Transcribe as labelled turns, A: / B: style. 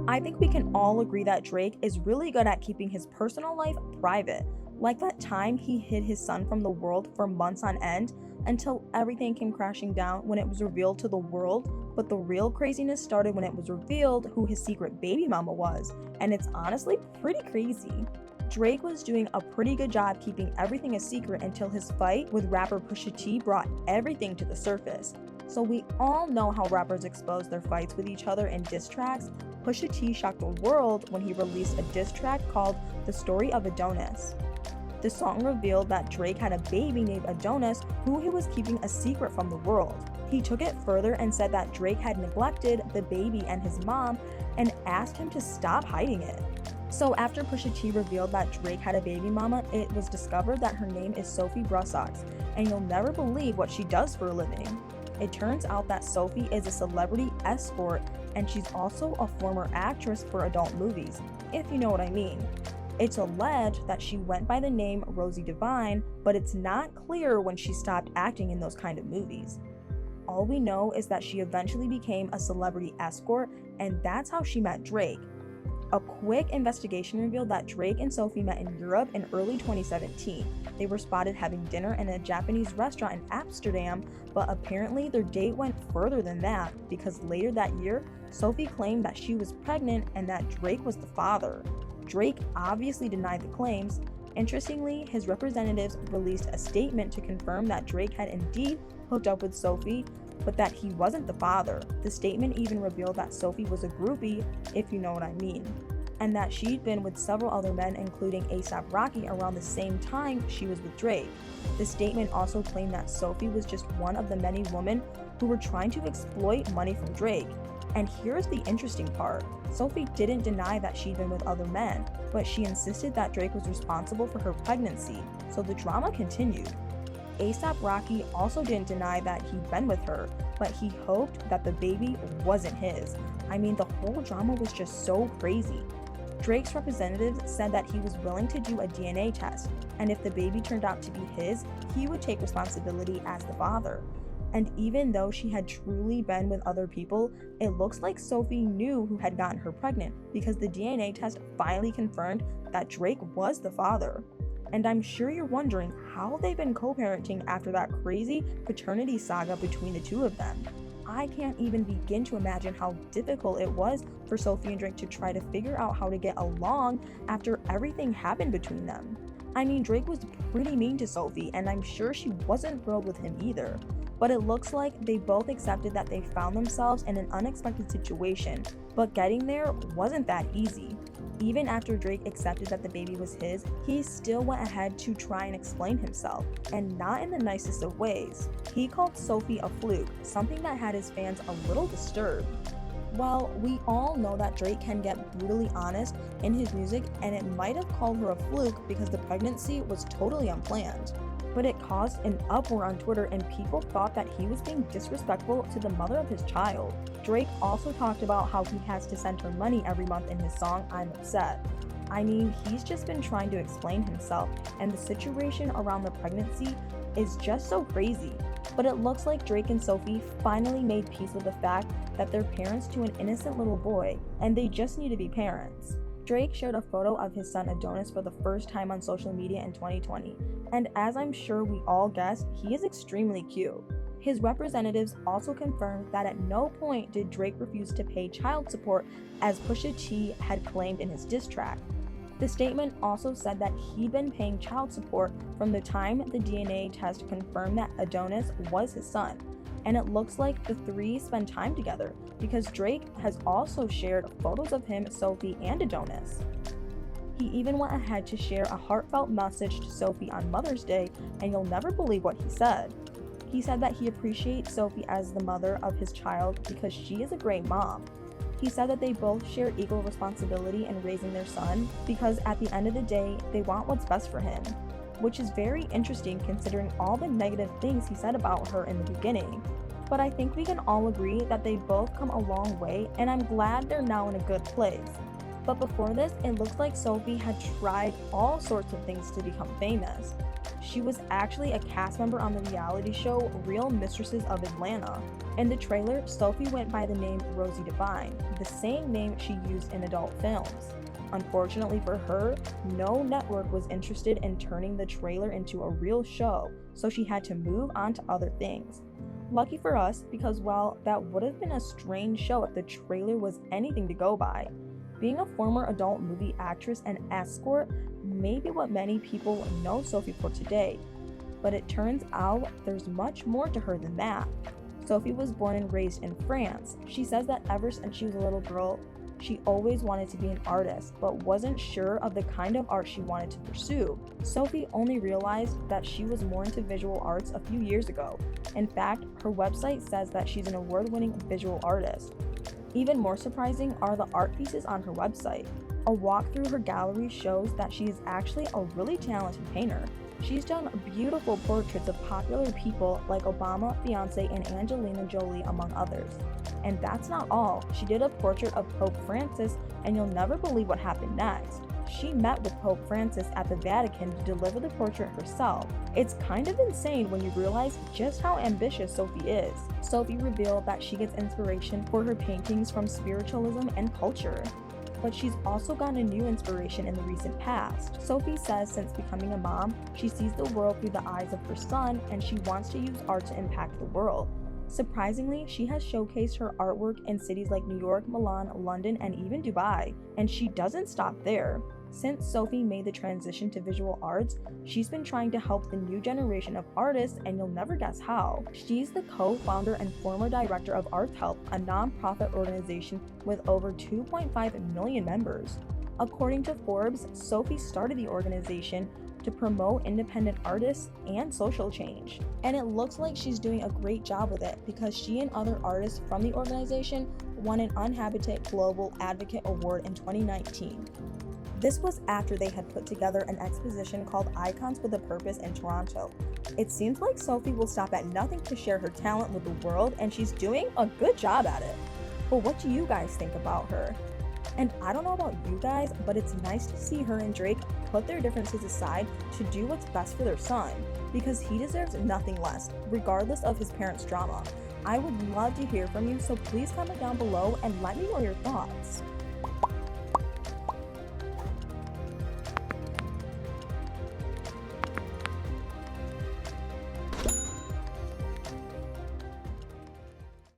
A: I think we can all agree that Drake is really good at keeping his personal life private. Like that time he hid his son from the world for months on end until everything came crashing down when it was revealed to the world. But the real craziness started when it was revealed who his secret baby mama was, and it's honestly pretty crazy. Drake was doing a pretty good job keeping everything a secret until his fight with rapper Pusha T brought everything to the surface. So we all know how rappers expose their fights with each other in diss tracks. Pusha T shocked the world when he released a diss track called The Story of Adonis. The song revealed that Drake had a baby named Adonis who he was keeping a secret from the world. He took it further and said that Drake had neglected the baby and his mom and asked him to stop hiding it. So after Pusha T revealed that Drake had a baby mama, it was discovered that her name is Sophie Brussox, and you'll never believe what she does for a living. It turns out that Sophie is a celebrity escort, and she's also a former actress for adult movies, if you know what I mean. It's alleged that she went by the name Rosie Devine, but it's not clear when she stopped acting in those kind of movies. All we know is that she eventually became a celebrity escort, and that's how she met Drake. A quick investigation revealed that Drake and Sophie met in Europe in early 2017. They were spotted having dinner in a Japanese restaurant in Amsterdam, but apparently their date went further than that because later that year, Sophie claimed that she was pregnant and that Drake was the father. Drake obviously denied the claims. Interestingly, his representatives released a statement to confirm that Drake had indeed hooked up with Sophie, but that he wasn't the father. The statement even revealed that Sophie was a groupie, if you know what I mean, and that she'd been with several other men, including A$AP Rocky, around the same time she was with Drake. The statement also claimed that Sophie was just one of the many women who were trying to exploit money from Drake. And here's the interesting part. Sophie didn't deny that she'd been with other men, but she insisted that Drake was responsible for her pregnancy, so the drama continued. A$AP Rocky also didn't deny that he'd been with her, but he hoped that the baby wasn't his. I mean, the whole drama was just so crazy. Drake's representatives said that he was willing to do a DNA test, and if the baby turned out to be his, he would take responsibility as the father. And even though she had truly been with other people, it looks like Sophie knew who had gotten her pregnant because the DNA test finally confirmed that Drake was the father. And I'm sure you're wondering how they've been co-parenting after that crazy paternity saga between the two of them. I can't even begin to imagine how difficult it was for Sophie and Drake to try to figure out how to get along after everything happened between them. I mean, Drake was pretty mean to Sophie, and I'm sure she wasn't thrilled with him either. But it looks like they both accepted that they found themselves in an unexpected situation, but getting there wasn't that easy. Even after Drake accepted that the baby was his, he still went ahead to try and explain himself, and not in the nicest of ways. He called Sophie a fluke, something that had his fans a little disturbed. Well, we all know that Drake can get brutally honest in his music, and it might have called her a fluke because the pregnancy was totally unplanned. But it caused an uproar on Twitter, and people thought that he was being disrespectful to the mother of his child. Drake also talked about how he has to send her money every month in his song I'm Upset. I mean, he's just been trying to explain himself, and the situation around the pregnancy is just so crazy. But it looks like Drake and Sophie finally made peace with the fact that they're parents to an innocent little boy, and they just need to be parents. Drake shared a photo of his son Adonis for the first time on social media in 2020, and as I'm sure we all guessed, he is extremely cute. His representatives also confirmed that at no point did Drake refuse to pay child support, as Pusha T had claimed in his diss track. The statement also said that he'd been paying child support from the time the DNA test confirmed that Adonis was his son. And it looks like the three spend time together because Drake has also shared photos of him, Sophie, and Adonis. He even went ahead to share a heartfelt message to Sophie on Mother's Day, and you'll never believe what he said. He said that he appreciates Sophie as the mother of his child because she is a great mom. He said that they both share equal responsibility in raising their son because at the end of the day, they want what's best for him, which is very interesting considering all the negative things he said about her in the beginning. But I think we can all agree that they both come a long way, and I'm glad they're now in a good place. But before this, it looks like Sophie had tried all sorts of things to become famous. She was actually a cast member on the reality show Real Mistresses of Atlanta. In the trailer, Sophie went by the name Rosie Devine, the same name she used in adult films. Unfortunately for her, no network was interested in turning the trailer into a real show, so she had to move on to other things. Lucky for us, because while that would have been a strange show if the trailer was anything to go by, being a former adult movie actress and escort may be what many people know Sophie for today. But it turns out there's much more to her than that. Sophie was born and raised in France. She says that ever since she was a little girl, she always wanted to be an artist, but wasn't sure of the kind of art she wanted to pursue. Sophie only realized that she was more into visual arts a few years ago. In fact, her website says that she's an award-winning visual artist. Even more surprising are the art pieces on her website. A walk through her gallery shows that she is actually a really talented painter. She's done beautiful portraits of popular people like Obama, Beyonce, and Angelina Jolie, among others. And that's not all. She did a portrait of Pope Francis, and you'll never believe what happened next. She met with Pope Francis at the Vatican to deliver the portrait herself. It's kind of insane when you realize just how ambitious Sophie is. Sophie revealed that she gets inspiration for her paintings from spiritualism and culture. But she's also gotten a new inspiration in the recent past. Sophie says since becoming a mom, she sees the world through the eyes of her son, and she wants to use art to impact the world. Surprisingly, she has showcased her artwork in cities like New York, Milan, London, and even Dubai. And she doesn't stop there. Since Sophie made the transition to visual arts, she's been trying to help the new generation of artists, and you'll never guess how. She's the co-founder and former director of Arts Help, a non-profit organization with over 2.5 million members. According to Forbes, Sophie started the organization to promote independent artists and social change. And it looks like she's doing a great job with it, because she and other artists from the organization won an Uninhabited Global Advocate Award in 2019. This was after they had put together an exposition called Icons with a Purpose in Toronto. It seems like Sophie will stop at nothing to share her talent with the world, and she's doing a good job at it. But what do you guys think about her? And I don't know about you guys, but it's nice to see her and Drake put their differences aside to do what's best for their son, because he deserves nothing less, regardless of his parents' drama. I would love to hear from you, so please comment down below and let me know your thoughts.